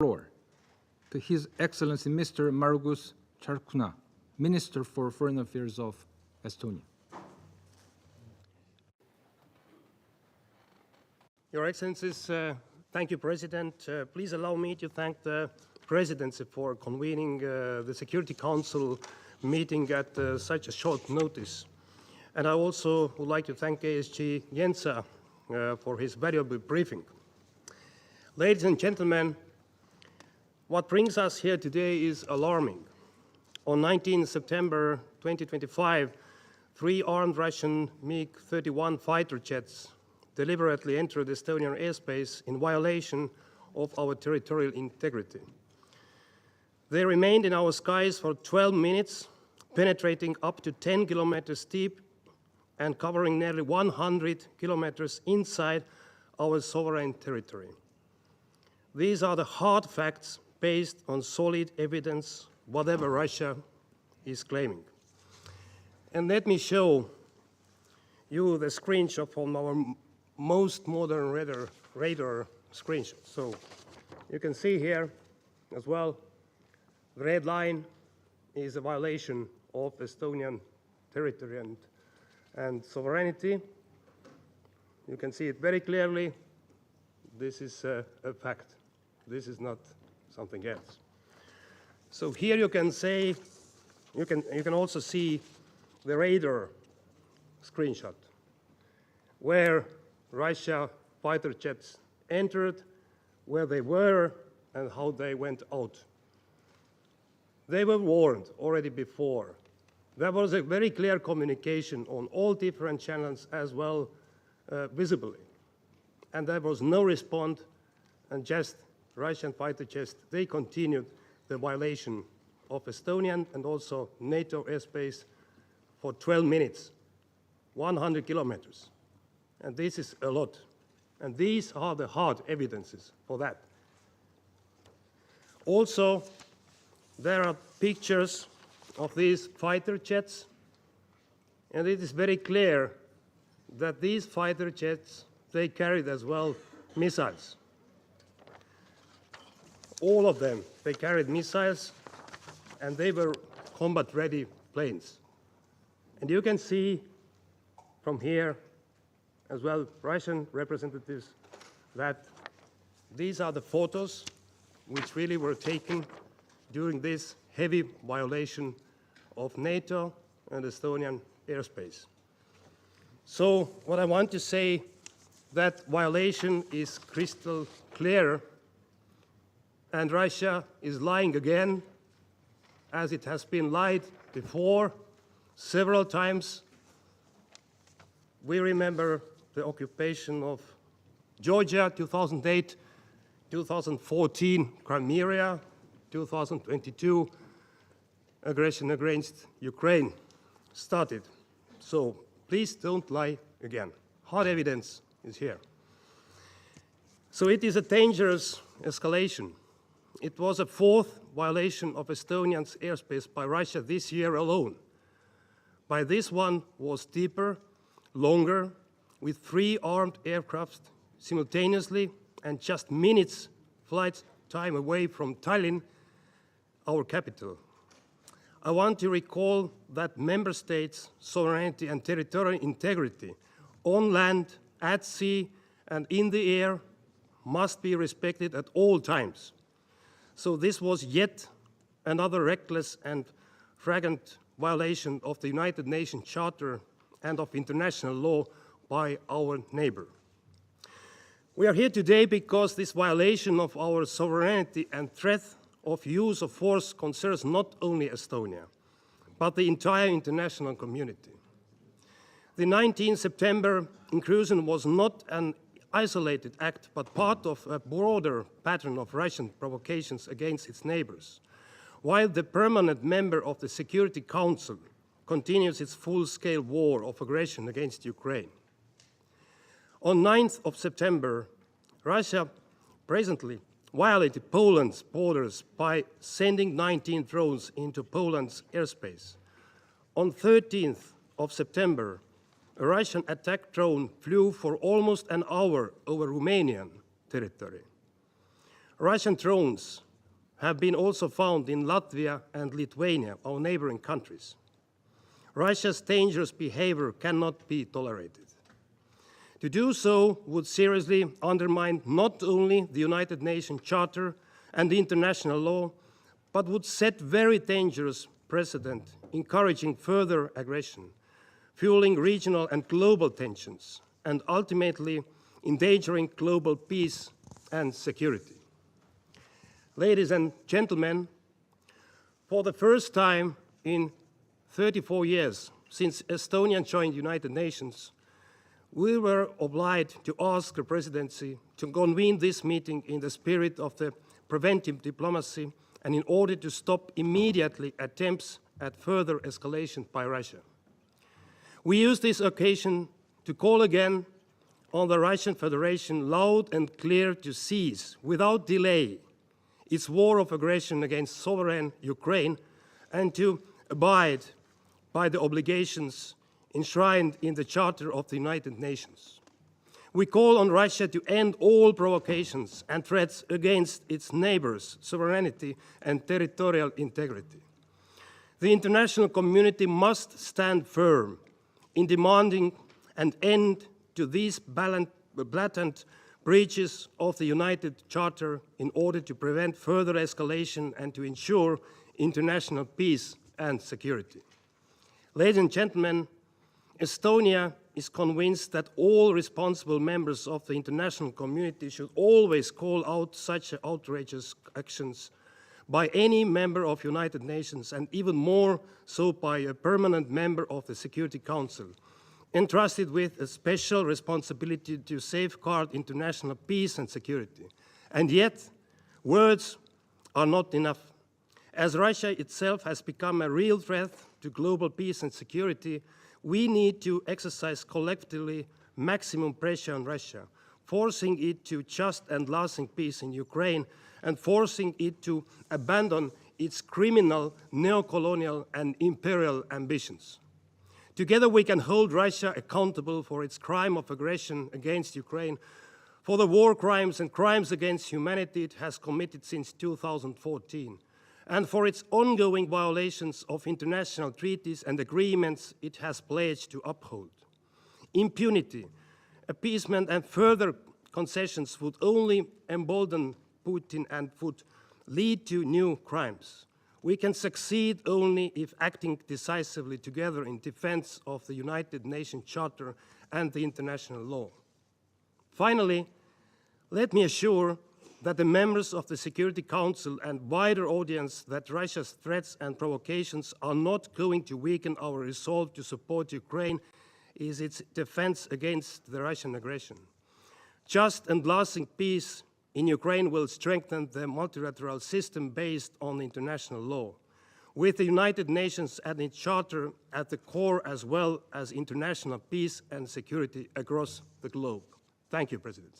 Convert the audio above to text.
floor to His Excellency Mr. Margus Charkuna, Minister for Foreign Affairs of Estonia. Your Excellencies, thank you, President. Please allow me to thank the Presidency for convening the Security Council meeting at such a short notice. And I also would like to thank ASG Jensa for his valuable briefing. Ladies and gentlemen, what brings us here today is alarming. On 19 September 2025, 3 armed Russian MiG-31 fighter jets deliberately entered Estonian airspace in violation of our territorial integrity. They remained in our skies for 12 minutes, penetrating up to 10 kilometers deep and covering nearly 100 kilometers inside our sovereign territory. These are the hard facts based on solid evidence, whatever Russia is claiming. And let me show you the screenshot from our most modern radar screenshot. So you can see here as well, the red line is a violation of Estonian territory and sovereignty. You can see it very clearly. This is a fact. This is not something else. So here you can say, you can also see the radar screenshot where Russia fighter jets entered, where they were, and how they went out. They were warned already before. There was a very clear communication on all different channels as well, visibly. And there was no response, and just Russian fighter jets, they continued the violation of Estonian and also NATO airspace for 12 minutes, 100 kilometers. And this is a lot. And these are the hard evidences for that. Also, there are pictures of these fighter jets, and it is very clear that these fighter jets, they carried as well missiles. All of them, they carried missiles, and they were combat-ready planes. And you can see from here as well, Russian representatives, that these are the photos which really were taken during this heavy violation of NATO and Estonian airspace. So what I want to say, that violation is crystal clear, and Russia is lying again, as it has been lied before several times. We remember the occupation of Georgia, 2008, 2014, Crimea, 2022, aggression against Ukraine started. So please don't lie again. Hard evidence is here. So it is a dangerous escalation. It was a 4th violation of Estonia's airspace by Russia this year alone. By this one was deeper, longer, with 3 armed aircraft simultaneously and just minutes flight time away from Tallinn, our capital. I want to recall that member states' sovereignty and territorial integrity on land, at sea, and in the air must be respected at all times. So this was yet another reckless and flagrant violation of the United Nations Charter and of international law by our neighbor. We are here today because this violation of our sovereignty and threat of use of force concerns not only Estonia, but the entire international community. The 19 September incursion was not an isolated act, but part of a broader pattern of Russian provocations against its neighbors, while the permanent member of the Security Council continues its full-scale war of aggression against Ukraine. On 9th of September, Russia presently violated Poland's borders by sending 19 drones into Poland's airspace. On 13th of September, a Russian attack drone flew for almost an hour over Romanian territory. Russian drones have been also found in Latvia and Lithuania, our neighboring countries. Russia's dangerous behavior cannot be tolerated. To do so would seriously undermine not only the United Nations Charter and the international law, but would set very dangerous precedent, encouraging further aggression, fueling regional and global tensions, and ultimately endangering global peace and security. Ladies and gentlemen, for the first time in 34 years since Estonia joined the United Nations, we were obliged to ask the presidency to convene this meeting in the spirit of the preventive diplomacy and in order to stop immediately attempts at further escalation by Russia. We use this occasion to call again on the Russian Federation loud and clear to cease, without delay, its war of aggression against sovereign Ukraine and to abide by the obligations enshrined in the Charter of the United Nations. We call on Russia to end all provocations and threats against its neighbors' sovereignty and territorial integrity. The international community must stand firm in demanding an end to these blatant breaches of the United Charter in order to prevent further escalation and to ensure international peace and security. Ladies and gentlemen, Estonia is convinced that all responsible members of the international community should always call out such outrageous actions by any member of the United Nations, and even more so by a permanent member of the Security Council, entrusted with a special responsibility to safeguard international peace and security. And yet, words are not enough. As Russia itself has become a real threat to global peace and security, we need to exercise collectively maximum pressure on Russia, forcing it to just and lasting peace in Ukraine and forcing it to abandon its criminal, neo-colonial and imperial ambitions. Together we can hold Russia accountable for its crime of aggression against Ukraine, for the war crimes and crimes against humanity it has committed since 2014, and for its ongoing violations of international treaties and agreements it has pledged to uphold. Impunity, appeasement and further concessions would only embolden Putin and would lead to new crimes. We can succeed only if acting decisively together in defense of the United Nations Charter and the international law. Finally, let me assure that the members of the Security Council and wider audience that Russia's threats and provocations are not going to weaken our resolve to support Ukraine in its defense against the Russian aggression. Just and lasting peace in Ukraine will strengthen the multilateral system based on international law, with the United Nations and its Charter at the core, as well as international peace and security across the globe. Thank you, President.